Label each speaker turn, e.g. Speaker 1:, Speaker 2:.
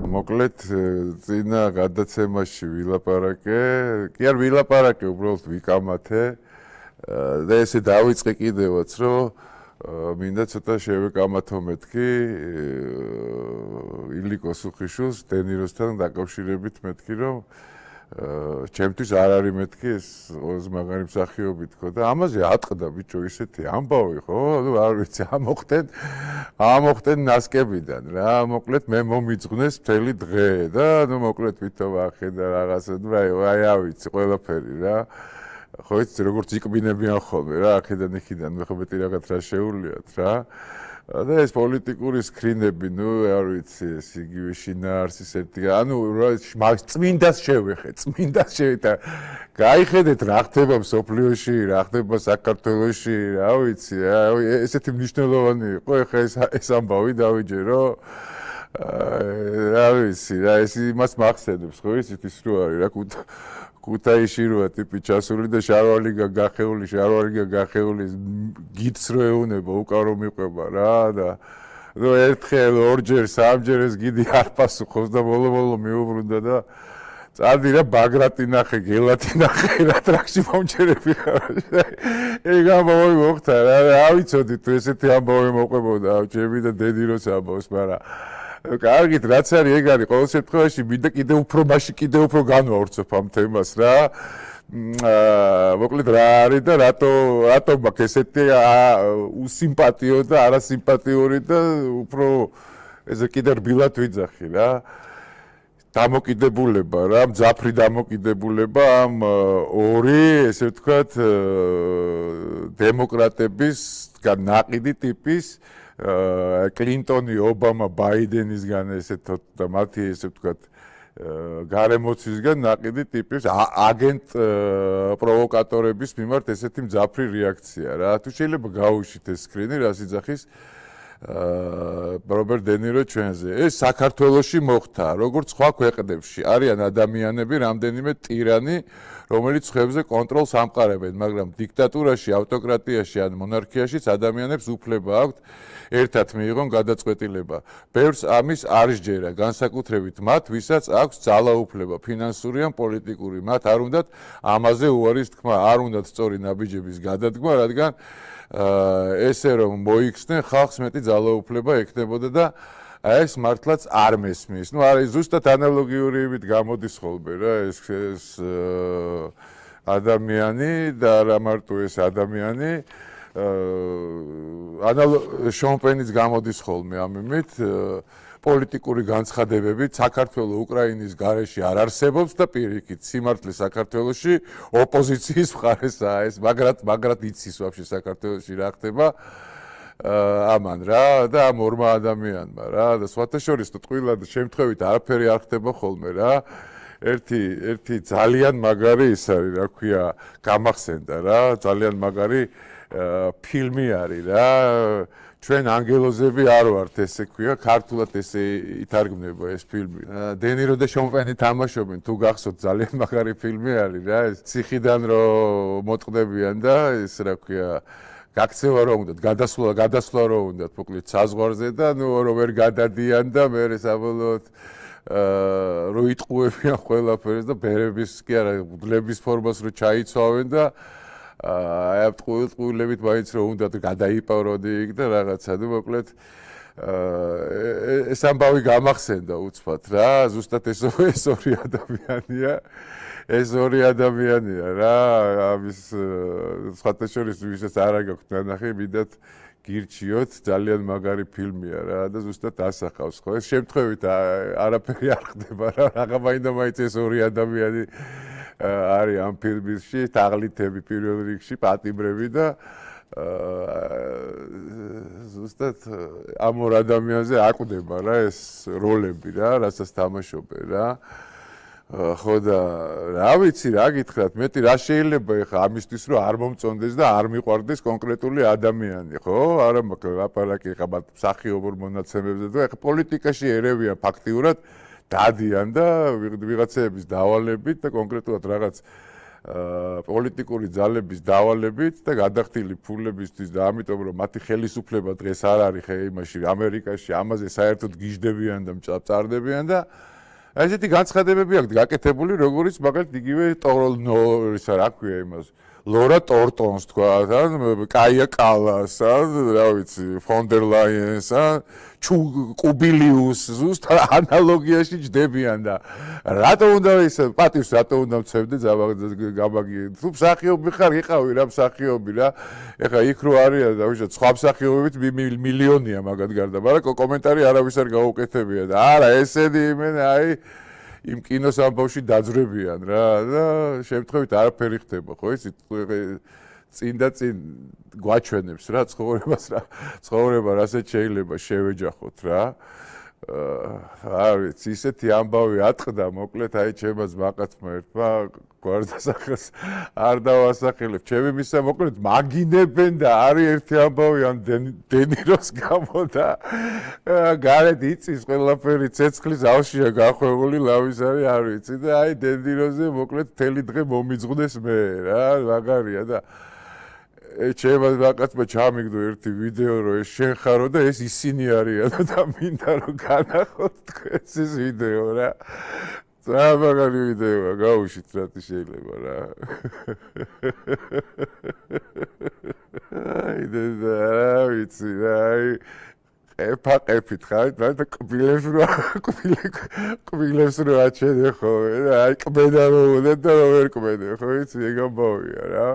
Speaker 1: მოკლედ წინა გადაცემაში ვილაპარაკე, კი არ ვილაპარაკე, უბრალოდ ვიკამათე და ესე დავიწყე კიდევაც, რომ მინდა ცოტა შევეკამათო მეთქი ილიკო სუხიშვილს დენიროსთან დაკავშირებით მეთქი, რომ ჩემთვის არ არის მეთქი ეს ყველაზე მაგარი მსახიობი თქო და ამაზე ატყდა ბიჭო ისეთი ამბავი ხო? არ ვიცი, ამოხტენ ნასკებიდან რა. მოკლედ მე მომიძღვნეს მთელი დღე და მოკლედ ვითომ ახედა რაღაცა და აი ავიცი ყველაფერი რა. ხო იცი როგორც იკბინებიან ხოლმე რა აქედან იქიდან მე ხო მეტი რაღაც რა შეუვლიათ რა. და ეს პოლიტიკური სკრინები, ნუ არ ვიცი, ეს იგივე შინაარსის ერთი, ანუ წმინდას შევეხე, წმინდას შევიდა. გაიხედეთ რა ხდება მსოფლიოში, რა ხდება საქართველოში, რა ვიცი, ესეთი მნიშვნელოვანი იყო, ეხლა ეს ამბავი დავიჯერო. რა ვიცი, რა ეს იმას მახსენებს, ხო იცით ის რო არის რა ქუთაისში როა ტიპი ჩასული და შარვალიგა გახეული გიდს რო ეუნება უკარო მიყვება რა და ნუ ერთხელ ორჯერ სამჯერ ეს გიდი არ პასუხობს და ბოლო მიუბრუნდა და წადი რა ბაგრატი ნახე გელათი ნახე რა ტრაქში მომჯერები ხარ ეგ ამბავი მოხდა რა ავიცოდი თუ ესეთი ამბავი მოყვებოდა ჩემი და დედიროს ამბავს მაგრამ კარგით რაც არის ეგ არის ყოველ შემთხვევაში მინდა კიდევ უფრო განვავრცობ ამ თემას რა მოკლედ რა არის და რატო მაქვს ესეთი უსიმპათიო და არასიმპათიური და უფრო ესე კიდე რბილად ვიძახი რა დამოკიდებულება რა მძაფრი დამოკიდებულება ამ ორი ესე ვთქვათ დემოკრატების ნაყიდი ტიპის კლინტონი, ობამა, ბაიდენისგან ესეთ და მათი ესე ვთქვათ გარემოცისგან ნაყიდი ტიპის აგენტ პროვოკატორების მიმართ ესეთი მძაფრი რეაქცია რა. თუ შეიძლება გაუშვით ეს სკრინი, რას იძახის რობერტ დენირო ჩვენზე. ეს საქართველოში მოხდა, როგორც სხვა ქვეყნებში. არიან ადამიანები, რამდენიმე ტირანი, რომელიც ხებზე კონტროლს ამყარებენ, მაგრამ დიქტატურაში, ავტოკრატიაში ან მონარქიაშიც ადამიანებს უფლება აქვთ ერთად მიიღონ გადაწყვეტილება. ბევრს ამის არ სჯერა, განსაკუთრებით მათ, ვისაც აქვს ძალაუფლება, ფინანსური ან პოლიტიკური. მათ არ უნდათ ამაზე უარის თქმა, არ უნდათ სწორი ნაბიჯების გადადგმა, რადგან ესე რომ მოიხსნენ, ხალხს მეტი ძალაუფლება ექნებოდა და ეს მართლაც არ მესმის. ნუ არის ზუსტად ანალოგიური იმით გამოდის ხოლმე რა ეს ადამიანი და არა მარტო ეს ადამიანი შონპენის გამოდის ხოლმე ამ იმით პოლიტიკური განცხადებებით საქართველოს უკრაინის გარეშე არ არსებობს და პირიქით სიმართლე საქართველოში ოპოზიციის მხარესაა ეს მაგრად იცის ვაფშე საქართველოში რა ხდება ამან რა და ამ ორმა ადამიანმა რა და სხვათა შორის ტყუილად შემთხვევით არაფერი არ ხდება ხოლმე რა ერთი ძალიან მაგარი ის არის რა ქვია გამახსენდა რა ძალიან მაგარი ფილმი არის რა ჩვენ ანგელოზები არ ვართ ესე ქვია ქართულად ესე ითარგმნება ეს ფილმი დენირო და შონპენი თამაშობენ თუ გახსოვთ ძალიან მაგარი ფილმი არის რა ეს ციხიდან რომ მოტყდებიან და ეს რა ქვია გაქცევა რომ უნდათ გადასვლა რომ უნდათ მოკლედ საზღვარზე და ნუ რომ ვერ გადადიან და მე საბოლოოდ რო იტყუებიან ყველაფერს და ბერების კი არა გლების ფორმას რო ჩაიცვავენ და აი ტყუილებით მაინც რომ უნდათ გადაიპავროდი იქ და რაღაცა და მოკლედ ეს ამბავი გამახსენდა უცბად რა ზუსტად ეს ორი ადამიანია ეს ორი ადამიანია რა ამის სხვათა შორის ვისაც არ გაქვთ ნანახი მიდათ გირჩიოთ ძალიან მაგარი ფილმია რა და ზუსტად ასახავს ხო ეს შემთხვევით არაფერი არ ხდება რა რაღა მაინც ეს ორი ადამიანი არის ამ ფილმში თაღლითები პირველ რიგში პატიმრები და ზუსტად ამ ორ ადამიანზე აკვდება რა ეს როლები რა რასაც თამაშობენ რა ხო და რა ვიცი რა გითხრათ მეტი რა შეიძლება ეხა ამისთვის რომ არ მომწონდეს და არ მიყვარდეს კონკრეტული ადამიანი ხო არა მაგრამ ლაპარაკი ეხა მსახიობურ მონაცემებზე და ეხა პოლიტიკაში ერევია ფაქტიურად დადიან და ვიღაცების დავალებით და კონკრეტულად რაღაც პოლიტიკური ძალების დავალებით და გადახდილი ფულებისთვის და ამიტომ რომ მათი ხელისუფლება დღეს არ არის იმაში ამერიკაში ამაზე საერთოდ გიждდებიან და მწარდებიან და ესეთი განცხადებები აქვს გაკეთებული როგორც მაგალითად იგივე ისა რა ქვია იმას ლორა ტორტონს თქვა ან კაია კალას ან რა ვიცი ფონდერ ლაიენს ან კუბილიუს ზუსტად ანალოგიაში ჯდებიან და რატო უნდა ის პატივს რატო უნდა მცემდე გამაგი თუ მსახიობი ხარ იყავი რა მსახიობი რა ეხა იქ რო არიან და უშო სხვა მსახიობებით მილიონია მაგათ გარდა მაგრამ კომენტარი არავის არ გაუკეთებია და არა ესენი იმენ აი იმ კინოს ამბავში დაძვრებიან რა და შემთხვევით არაფერი ხდება ხო იცით წინ და წინ გვაჩვენებს რა ცხოვრება რასაც შეიძლება შევეჯახოთ რა არ ვიცი ისეთი ამბავი ატყდა მოკლედ აი ჩემმა ძმაკაცმა ერთმა გვარდასახელს არ დავასახელებ ჩემი მისცა მოკლედ მაგინებენ და არის ერთი ამბავი ამ დენიროს გამო და გარეთ იწის ყველაფერი ცეცხლის ავშია გახვეული ლავის არის არ ვიცი და აი დენიროზე მოკლედ მთელი დღე მომიძღდეს მე რა მაგარია და ჩემმა ძმაკაცმა ჩამიგდო ერთი ვიდეო რომ ეს შენ ხარო და ეს ისინი არიან და მინდა რომ განახოთ თქვენს ეს ვიდეო რა მაგარი ვიდეოა გაუშვით რა შეიძლება რა აი და რა ვიცი აი ეფაყებით ხარ და კბილებს რო აჩენე ხო აი კბედა რომ უნდა და ვერ კბედე ხო იცი ეგ ამბავია რა